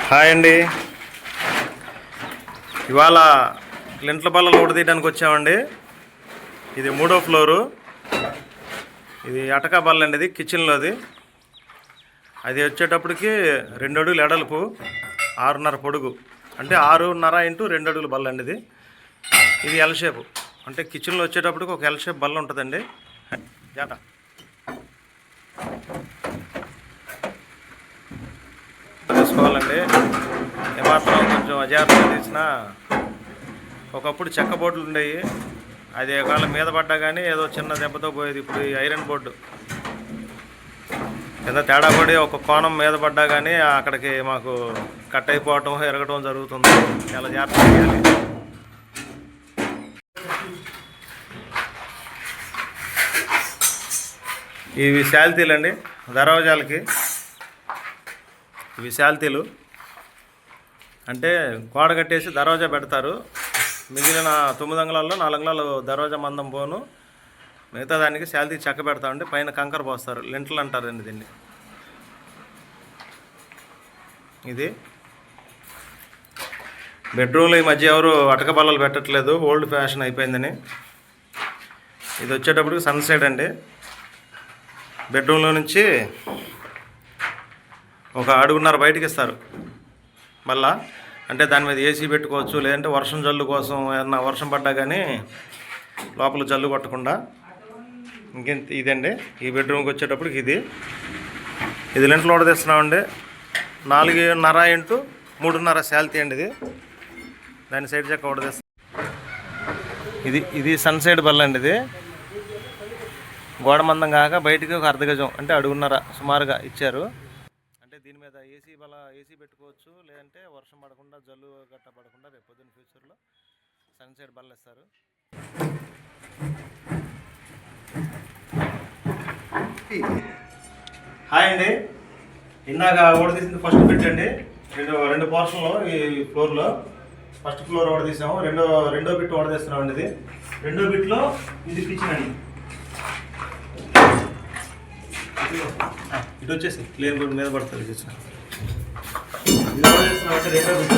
Hi అండి. ఇవాళ లింట్ల బల్ల లోడ్ తీయడానికి వచ్చామండి. ఇది 3వ ఫ్లోరు. ఇది అటకా బల్ల అండి. ఇది కిచెన్లోది. అది వచ్చేటప్పటికి 2 అడుగులు ఎడల్పు, 6.5 పొడుగు, అంటే 6.5 ఇంటూ 2 అడుగుల బల్ల అండి. ఇది ఎల్ షేపు, అంటే కిచెన్లో వచ్చేటప్పటికి ఒక ఎల్ షేప్ బల్ల ఉంటుందండి. జాట తీసుకోవాలండి. ఏమాత్రం కొంచెం అజాగ్రత్తగా తీసినా, ఒకప్పుడు చెక్క బోర్డులు ఉండేవి, అది ఒకవేళ మీద పడ్డా కానీ ఏదో చిన్న దెబ్బతో పోయేది. ఇప్పుడు ఈ ఐరన్ బోర్డు కింద తేడా పడి ఒక కోణం మీద పడ్డా కానీ అక్కడికి మాకు కట్ అయిపోవటం, ఎరగటం జరుగుతుంది. చాలా జాగ్రత్త చేయాలి. ఇవి శాల్తీలు అండి, దర్వాజాలకి. ఇవి శాల్తీలు అంటే గోడ కట్టేసి దర్వాజా పెడతారు. మిగిలిన 9 అంగుళాల్లో 4 అంగుళాలు దర్వాజా మందం పోను, మిగతా దానికి శాల్తీ చెక్క పెడతామండి. పైన కంకర పోస్తారు, లింటలు అంటారండి దీన్ని. ఇది బెడ్రూమ్లో ఈ మధ్య ఎవరు అటక బల్లలు పెట్టట్లేదు, ఓల్డ్ ఫ్యాషన్ అయిపోయిందని. ఇది వచ్చేటప్పటికి సన్ సైడ్ అండి. బెడ్రూమ్లో నుంచి ఒక 1.5 అడుగు బయటకి ఇస్తారు మళ్ళా. అంటే దాని మీద ఏసీ పెట్టుకోవచ్చు, లేదంటే వర్షం జల్లు కోసం ఏమన్నా వర్షం పడ్డా కానీ లోపల జల్లు కొట్టకుండా. ఇంకెంత ఇదండి. ఈ బెడ్రూమ్కి వచ్చేటప్పటికి ఇది లింటలు లోడ్ తీస్తున్నామండి. 4.5 ఇంటూ 3.5 శాల్తీ అండి. దాని సైడ్ చెక్క లోడ్ తీస్తాం. ఇది సన్ సైడ్ బల్ల అండి. ఇది గోడ మందం కాక బయటికి ఒక 1/2 గజం, అంటే 1.5 అడుగు సుమారుగా ఇచ్చారు. అంటే దీని మీద ఏసీ పెట్టుకోవచ్చు, లేదంటే వర్షం పడకుండా జల్లు గట్ట పడకుండా రేపు పొద్దున్న ఫ్యూచర్లో సన్ సైడ్ బల్ల ఇస్తారు. హాయ్ అండి. ఇందాక ఓడ తీసింది ఫస్ట్ బిట్ అండి. రెండు పోర్షన్లో ఈ ఫ్లోర్లో ఫస్ట్ ఫ్లోర్ ఓడ తీసాము. రెండో బిట్ ఓడ తీస్తున్నామండి. ఇది రెండో బిట్లో ఇది కిచెన్ అండి. ఇటు వచ్చేసి క్లియర్ బోర్డు మీద పడుతుంది కిచెన్. ఇది ఓడ తీస్తున్నామంటే రెండో బిట్.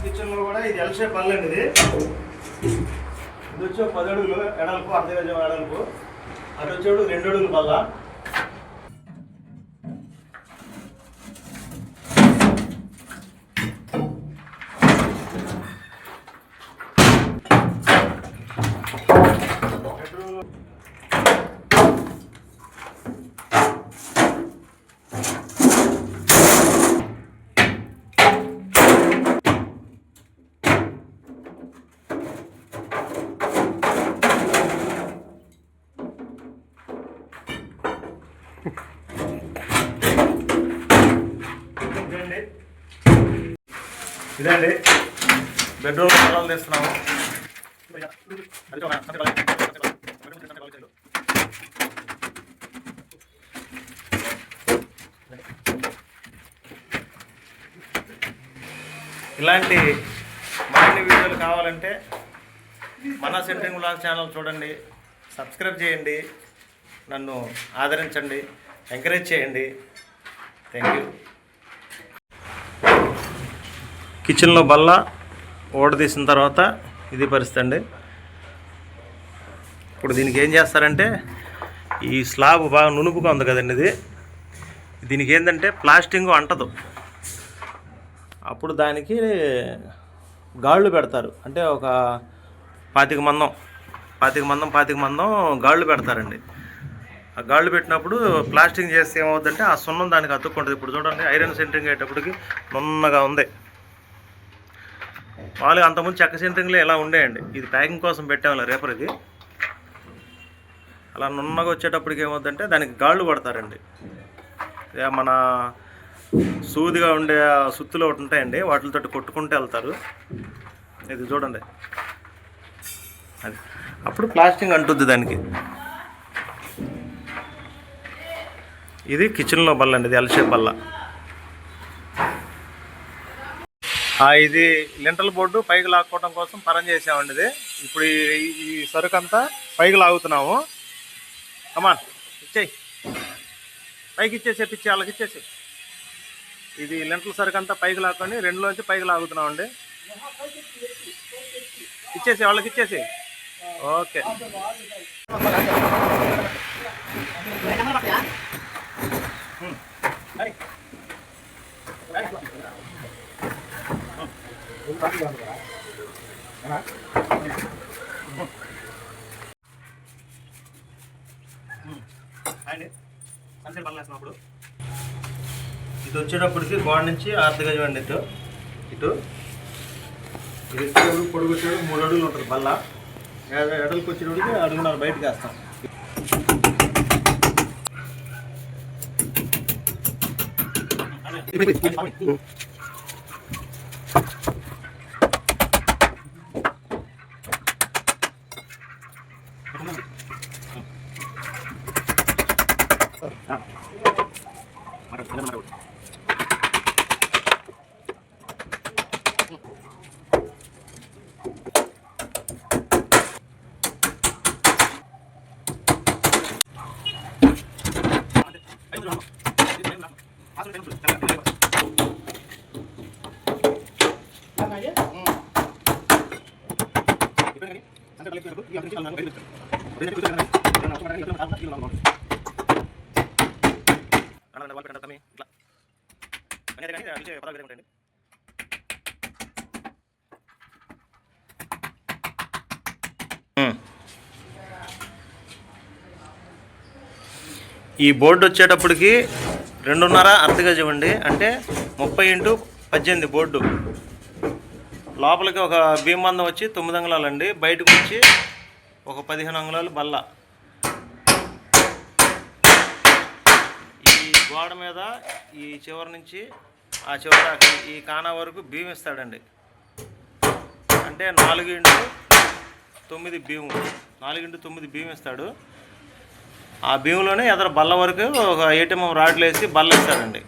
కిచెన్లో కూడా ఇది ఎల్ షేప్ బల్ల అండి. ఇది వచ్చి 10 అడుగులు ఎడల్పు, 1/2 గజం ఎడల్పు. అటు వచ్చేడు 2 అడుగులు బల్ల. ఇదండి బెడ్రూమ్ బల్లలు తీస్తున్నాము. ఇలాంటి మరిన్ని వీడియోలు కావాలంటే మన సెంట్రింగ్ వ్లాగ్ ఛానల్ చూడండి, సబ్స్క్రైబ్ చేయండి, నన్ను ఆదరించండి, ఎంకరేజ్ చేయండి. Thank you. కిచెన్లో బల్ల ఓడ తీసిన తర్వాత ఇది పరిస్థితి అండి. ఇప్పుడు దీనికి ఏం చేస్తారంటే, ఈ స్లాబ్ బాగా నునుపుగా ఉంది కదండి. దీనికి ఏంటంటే ప్లాస్టింగ్ అంటదు. అప్పుడు దానికి గాళ్ళు పెడతారు. అంటే ఒక 25 మందం గాళ్ళు పెడతారండి. ఆ గాళ్ళు పెట్టినప్పుడు ప్లాస్టింగ్ చేస్తే ఏమవుతుందంటే ఆ సున్నం దానికి అతుక్కుంటుంది. ఇప్పుడు చూడండి, ఐరన్ సెంటరింగ్ అయ్యేటప్పటికి నున్నగా ఉంది. వాళ్ళు అంతకుముందు చెక్క సెంటరింగ్లో ఎలా ఉండేయండి. ఇది ప్యాకింగ్ కోసం పెట్టాము రేపర్. ఇది అలా నున్నగా వచ్చేటప్పటికి ఏమవుతుందంటే దానికి గాళ్ళు పడతారండి. మన సూదిగా ఉండే సుత్తులు ఒకటి ఉంటాయండి, వాటితో కొట్టుకుంటూ వెళ్తారు. ఇది చూడండి, అది అప్పుడు ప్లాస్టింగ్ అంటుంది దానికి. ఇది కిచెన్లో బల్ల అండి, ఇది ఎల్ షేప్ బల్ల. ఇది లింటల్ బోర్డు పైకి లాక్కోవడం కోసం పరం చేసామండి. ఇది ఇప్పుడు ఈ సరుకు అంతా పైకి లాగుతున్నాము. కమాన్ ఇచ్చేయి, పైకి ఇచ్చేసి పిచ్చి వాళ్ళకి ఇచ్చేసి. ఇది లింటల్ సరుకు అంతా పైకి లాక్కొని రెండులోంచి పైకి లాగుతున్నామండి. ఇచ్చేసి వాళ్ళకి ఇచ్చేసి. ఓకే, అంతే పనిలేసినప్పుడు ఇది వచ్చేటప్పటికి గోడ నుంచి 6 గజం అండి. ఇటు ఇది వచ్చేటప్పుడు పొడుగు వచ్చేటప్పుడు 3 అడుగులు ఉంటుంది బల్ల. ఎడలకు వచ్చేటప్పటికి 1.5 అడుగులు బయటకు వేస్తాం. ఈ బోర్డు వచ్చేటప్పటికి 2.5 అర్ధ గజం అండి. అంటే 30 × 18 బోర్డు. లోపలికి ఒక భీమందం వచ్చి 9 అంగుళాలు అండి. బయటకు వచ్చి ఒక 15 అంగుళాలు బల్ల. ఈ గోడ మీద ఈ చివరి నుంచి ఆ చివరి ఈ కానా వరకు భీమ్ ఇస్తాడండి. అంటే 4 × 9 భీము, 4 × 9 భీమ్ ఇస్తాడు. ఆ భీములోనే ఎదర బల్ల వరకు ఒక 8 mm రాడ్లు వేసి బల్ల ఇస్తాడండి.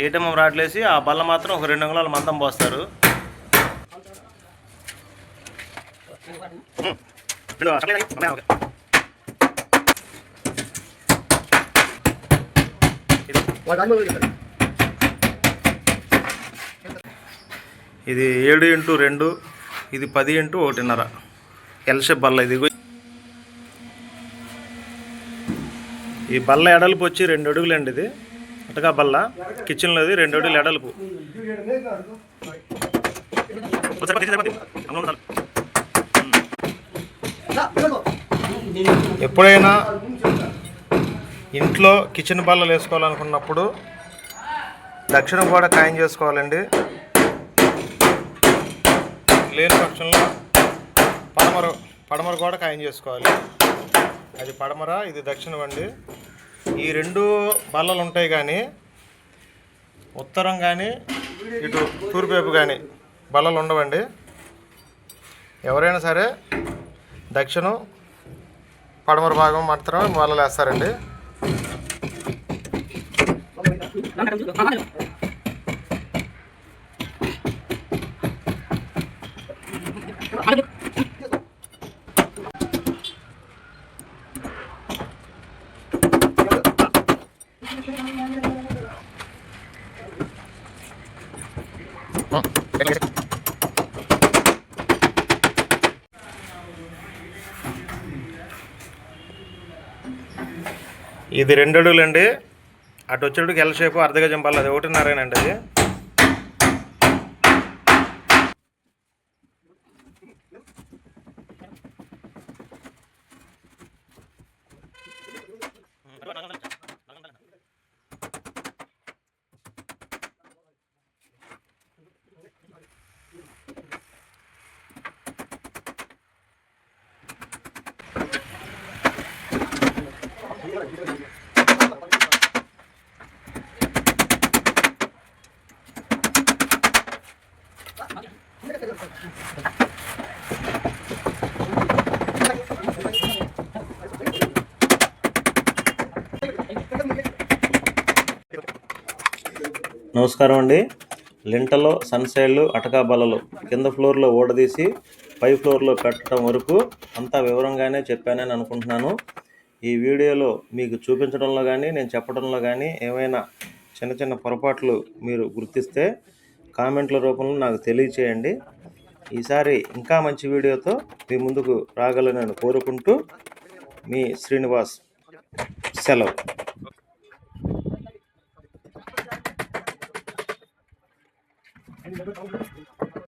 8 mm రాడ్లు వేసి ఆ బల్ల మాత్రం ఒక 2 అంగుళాల మందం పోస్తారు. ఇది 7 × 2, ఇది 10 × 1.5 ఎల్ షేప్ బల్ల. ఇది ఈ బల్ల ఎడల్పు వచ్చి 2 అడుగులు అండి. ఇది అటగా బల్ల కిచెన్లో 2 అడుగులు ఎడల్పు. ఎప్పుడైనా ఇంట్లో కిచెన్ బల్లలు వేసుకోవాలనుకున్నప్పుడు దక్షిణం కూడా ఖాయం చేసుకోవాలండి. లేని పక్షంలో పడమర కూడా ఖాయం చేసుకోవాలి. అది పడమర, ఇది దక్షిణం అండి. ఈ 2 బల్లలు ఉంటాయి కానీ ఉత్తరం కానీ ఇటు తూర్పు వైపు కానీ బల్లలు ఉండవండి. ఎవరైనా సరే దక్షిణం పడమర భాగం మాత్రమే బల్లలు వేస్తారండి. ఇది 2 అడుగులు అండి. అటు వచ్చేటికి ఎల్ షేపు అర్ధ గజం బల్ల. అది 1.5 అండి. అది నమస్కారం అండి. లింటలో సన్సైడ్లు అటకా బల్లలు కింద ఫ్లోర్లో ఊడదీసి పై ఫ్లోర్లో పెట్టడం వరకు అంతా వివరంగానే చెప్పానని అనుకుంటున్నాను. ఈ వీడియోలో మీకు చూపించడంలో కానీ నేను చెప్పడంలో కానీ ఏమైనా చిన్న చిన్న పొరపాట్లు మీరు గుర్తిస్తే కామెంట్ల రూపంలో నాకు తెలియచేయండి. ఈసారి ఇంకా మంచి వీడియోతో మీ ముందుకు రాగలనని కోరుకుంటూ మీ శ్రీనివాస్ సెలవు.